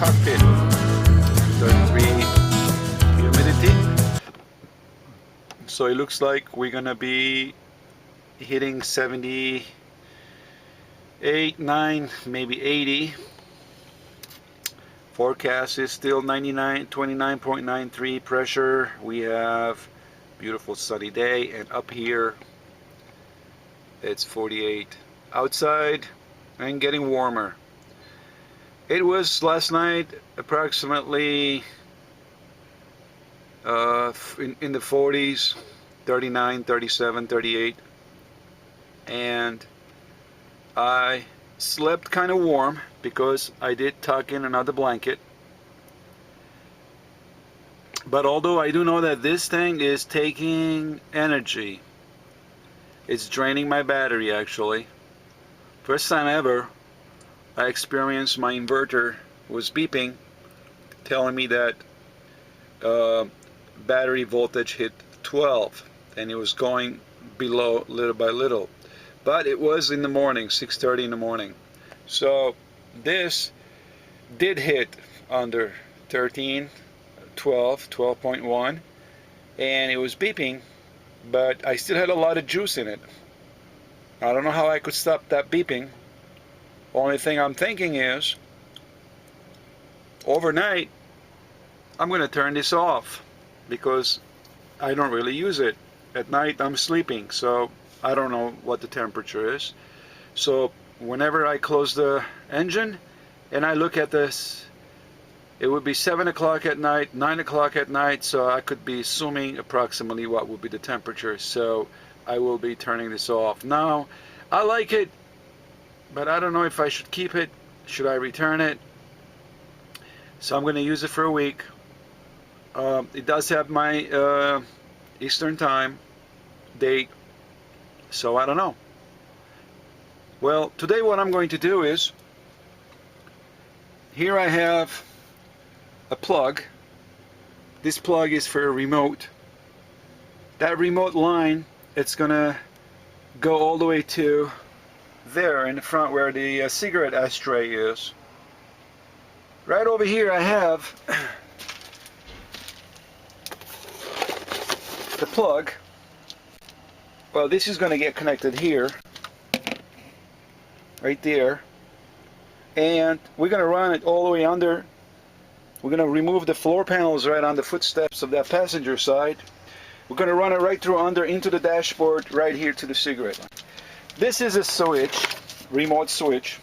cockpit. 33 humidity. So it looks like we're gonna be hitting 78, 9, maybe 80. Forecast is still 29.93 pressure. We have beautiful sunny day, and up here it's 48 outside and getting warmer. It was last night approximately in the 40s, 39, 37, 38, and I slept kind of warm because I did tuck in another blanket. But although I do know that this thing is taking energy, it's draining my battery actually. First time ever I experienced my inverter was beeping, telling me that battery voltage hit 12 and it was going below little by little. But it was in the morning, 6:30 in the morning. So this did hit under 13, 12, 12.1, and it was beeping, but I still had a lot of juice in it. I don't know how I could stop that beeping. Only thing I'm thinking is, overnight, I'm going to turn this off because I don't really use it. At night I'm sleeping, so I don't know what the temperature is. So whenever I close the engine and I look at this, it would be 7 o'clock at night, 9 o'clock at night, so I could be assuming approximately what would be the temperature. So I will be turning this off. Now, I like it, but I don't know if I should keep it. Should I return it? So I'm going to use it for a week. It does have my Eastern time date, so I don't know. Well, today what I'm going to do is, here I have a plug. This plug is for a remote. That remote line, it's gonna go all the way to there in the front where the cigarette ashtray is. Right over here I have the plug. Well, this is going to get connected here, right there, and we're going to run it all the way under. We're going to remove the floor panels right on the footsteps of that passenger side. We're going to run it right through under into the dashboard right here to the cigarette line. This is a switch, remote switch,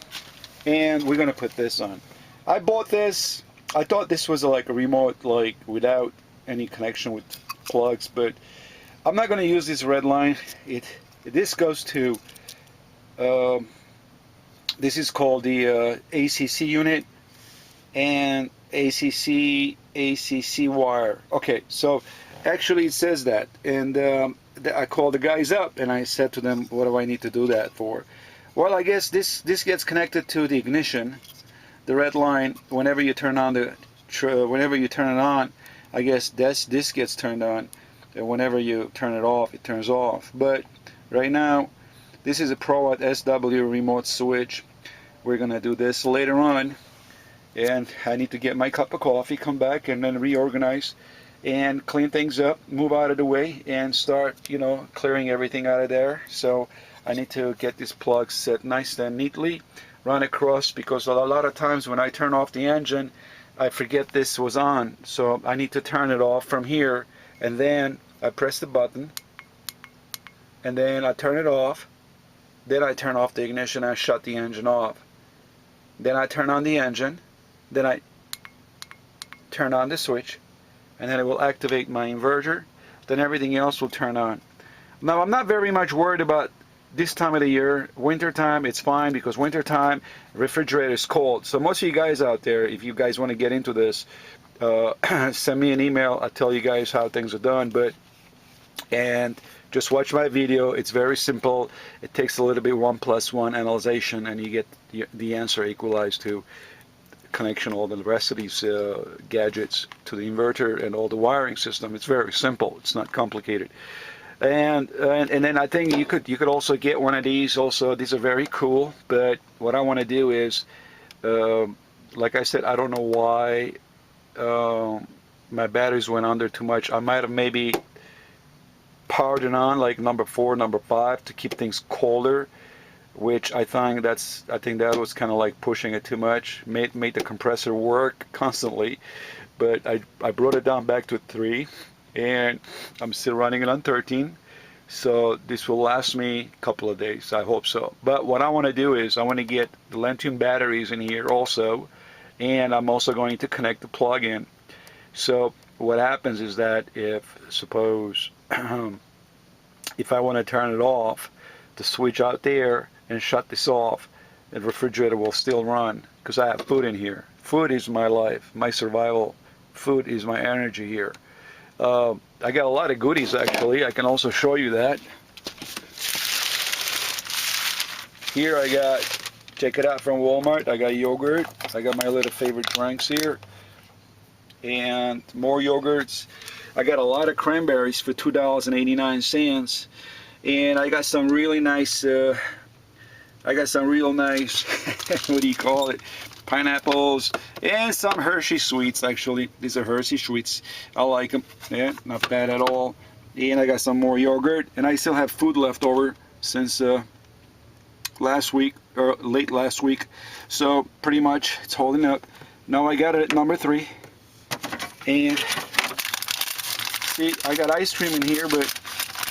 and we're going to put this on. I bought this, I thought this was like a remote, like without any connection with plugs, but I'm not going to use this red line. This goes to, this is called the ACC unit, and ACC wire. Okay, so actually it says that, and I called the guys up and I said to them, what do I need to do that for? Well, I guess this gets connected to the ignition, the red line. Whenever you turn on whenever you turn it on, I guess this gets turned on, and whenever you turn it off, it turns off. But right now, this is a PROwatt SW remote switch. We're gonna do this later on, and I need to get my cup of coffee, come back, and then reorganize and clean things up, move out of the way, and start, clearing everything out of there. So I need to get this plug set nice and neatly, run across, because a lot of times when I turn off the engine, I forget this was on. So I need to turn it off from here, and then I press the button, and then I turn it off, then I turn off the ignition and shut the engine off. Then I turn on the engine, then I turn on the switch, and then it will activate my inverter, then everything else will turn on. Now, I'm not very much worried about this time of the year. Winter time, it's fine, because winter time, refrigerator is cold. So most of you guys out there, if you guys want to get into this, send me an email. I'll tell you guys how things are done. And just watch my video. It's very simple. It takes a little bit 1 + 1 analyzation, and you get the answer equalized to connection, all the rest of these gadgets to the inverter and all the wiring system. It's very simple. It's not complicated. And then I think you could also get one of these. Also, these are very cool. But what I want to do is like I said, I don't know why my batteries went under too much. I might have maybe powered it on like number 4, number 5 to keep things colder, which I think that was kind of like pushing it too much. Made the compressor work constantly, but I brought it down back to 3, and I'm still running it on 13. So this will last me a couple of days, I hope so. But what I want to do is I want to get the lithium batteries in here also, and I'm also going to connect the plug-in. So what happens is that suppose if I want to turn it off, the switch out there and shut this off, the refrigerator will still run because I have food in here. Food is my life, my survival. Food is my energy here. I got a lot of goodies actually. I can also show you that. Here I got, check it out, from Walmart. I got yogurt. I got my little favorite drinks here. And more yogurts. I got a lot of cranberries for $2.89. And I got some really nice, what do you call it? Pineapples, and some Hershey sweets actually. These are Hershey sweets. I like them. Yeah, not bad at all. And I got some more yogurt, and I still have food left over since last week, or late last week. So pretty much it's holding up. Now I got it at number 3. And see, I got ice cream in here, but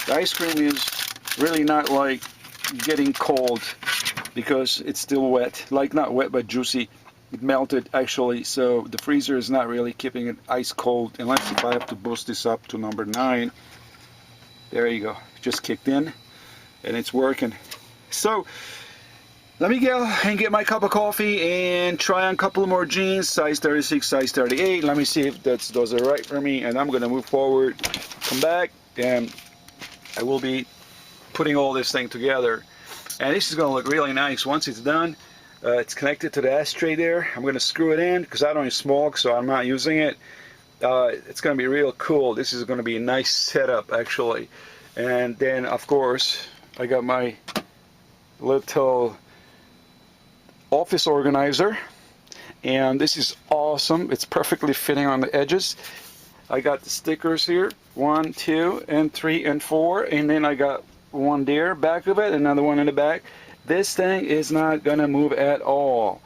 the ice cream is really not like getting cold because it's still wet. Like not wet, but juicy. It melted actually, so the freezer is not really keeping it ice cold unless if I have to boost this up to number 9. There you go, just kicked in and it's working. So let me go and get my cup of coffee and try on a couple more jeans, size 36, size 38. Let me see if those are right for me, and I'm gonna move forward, come back, and I will be putting all this thing together. And this is gonna look really nice once it's done. It's connected to the ashtray there. I'm going to screw it in because I don't smoke, so I'm not using it. It's going to be real cool. This is going to be a nice setup actually. And then of course I got my little office organizer, and this is awesome. It's perfectly fitting on the edges. I got the stickers here, 1, 2, and 3, and 4, and then I got one there back of it, another one in the back. This thing is not gonna move at all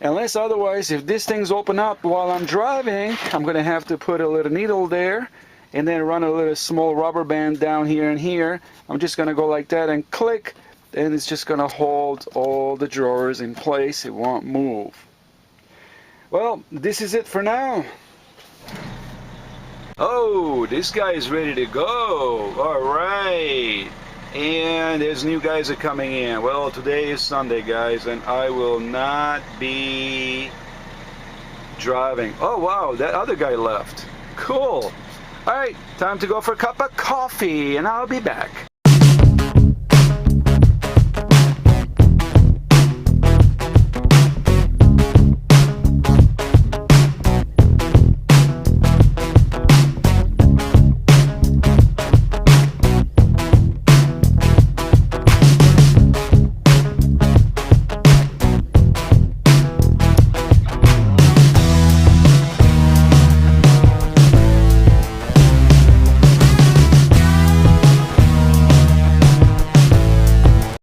unless otherwise, if this thing's open up while I'm driving, I'm gonna have to put a little needle there and then run a little small rubber band down here and here. I'm just gonna go like that and click, and it's just gonna hold all the drawers in place. It won't move. Well, this is it for now. Oh, this guy is ready to go. All right. And there's new guys are coming in. Well, today is Sunday, guys, and I will not be driving. Oh, wow, that other guy left. Cool. All right, time to go for a cup of coffee, and I'll be back.